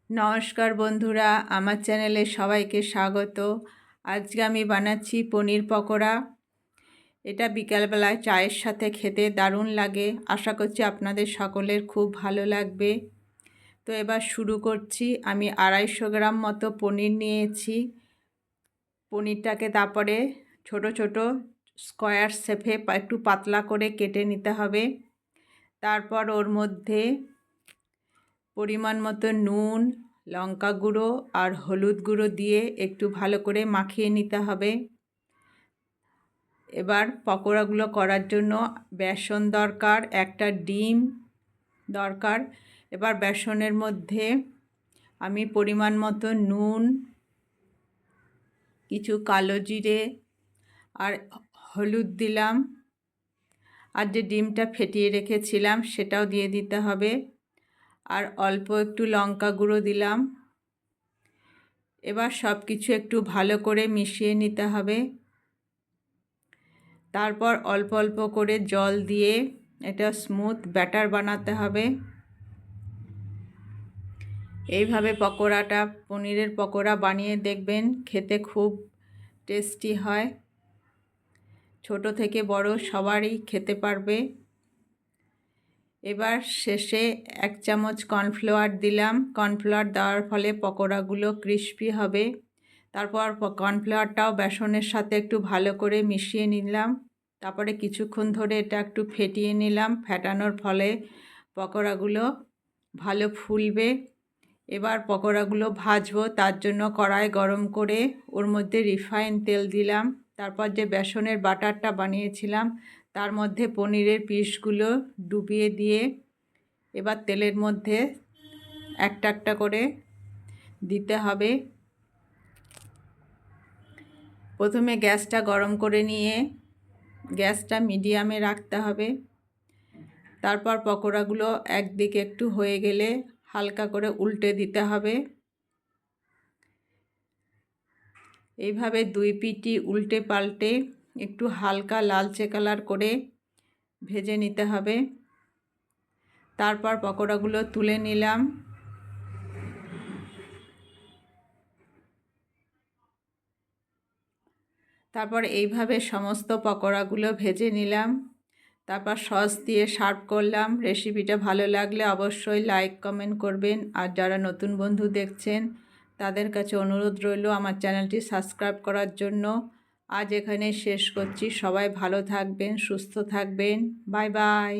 নমস্কার বন্ধুরা, আমার চ্যানেলে সবাইকে স্বাগত। আজকে আমি বানাচ্ছি পনির পকোড়া। এটা বিকালবেলায় চায়ের সাথে খেতে দারুণ লাগে। আশা করছি আপনাদের সকলের খুব ভালো লাগবে। তো এবার শুরু করছি। আমি 250 গ্রাম মতো পনির নিয়েছি। পনিরটাকে তারপরে ছোট ছোট স্কোয়ার শেপে একটু পাতলা করে কেটে নিতে হবে। তারপর ওর মধ্যে পরিমাণ মতো নুন, লঙ্কা গুঁড়ো আর হলুদ গুঁড়ো দিয়ে একটু ভালো করে মাখিয়ে নিতে হবে। এবার পকোড়াগুলো করার জন্য বেসন দরকার, একটা ডিম দরকার। এবার বেসনের মধ্যে আমি পরিমাণ মতো নুন, কিছু কালো জিরে আর হলুদ দিলাম। আর যে ডিমটা ফেটিয়ে রেখেছিলাম সেটাও দিয়ে দিতে হবে। আর অল্প একটু লঙ্কা গুঁড়ো দিলাম। এবার সব কিছু একটু ভালো করে মিশিয়ে নিতে হবে। তারপর অল্প অল্প করে জল দিয়ে এটা স্মুথ ব্যাটার বানাতে হবে। এইভাবে পনিরের পকোড়া বানিয়ে দেখবেন, খেতে খুব টেস্টি হয়। ছোট থেকে বড় সবারই খেতে পারবে। এবার শেষে 1 চামচ কর্নফ্লাওয়ার দিলাম। কর্নফ্লাওয়ার দেওয়ার ফলে পকোড়াগুলো ক্রিস্পি হবে। তারপর কর্নফ্লাওয়ারটাও বেসনের সাথে একটু ভালো করে মিশিয়ে নিলাম। তারপরে কিছুক্ষণ ধরে এটা একটু ফেটিয়ে নিলাম। ফেটানোর ফলে পকোড়াগুলো ভালো ফুলবে। এবার পকোড়াগুলো ভাজবো, তার জন্য কড়াই গরম করে ওর মধ্যে রিফাইন তেল দিলাম। তারপর যে বেসনের বাটারটা বানিয়েছিলাম তার মধ্যে পনিরের পিসগুলো ডুবিয়ে দিয়ে এবার তেলের মধ্যে একটা একটা করে দিতে হবে। প্রথমে গ্যাসটা গরম করে নিয়ে গ্যাসটা মিডিয়ামে রাখতে হবে। তারপর পকোড়াগুলো একদিকে একটু হয়ে গেলে হালকা করে উল্টে দিতে হবে। এইভাবে 2 পিঠই উল্টে পাল্টে একটু হালকা লালচে কালার করে ভেজে নিতে হবে। তারপর পকোড়াগুলো তুলে নিলাম। তারপর এইভাবে সমস্ত পকোড়াগুলো ভেজে নিলাম। তারপর সস দিয়ে সার্ভ করলাম। রেসিপিটা ভালো লাগলে অবশ্যই লাইক কমেন্ট করবেন। আর যারা নতুন বন্ধু দেখছেন তাদের কাছে অনুরোধ রইল আমার চ্যানেলটি সাবস্ক্রাইব করার জন্য। আজ এখানে শেষ করছি। সবাই ভালো থাকবেন, সুস্থ থাকবেন। Bye bye.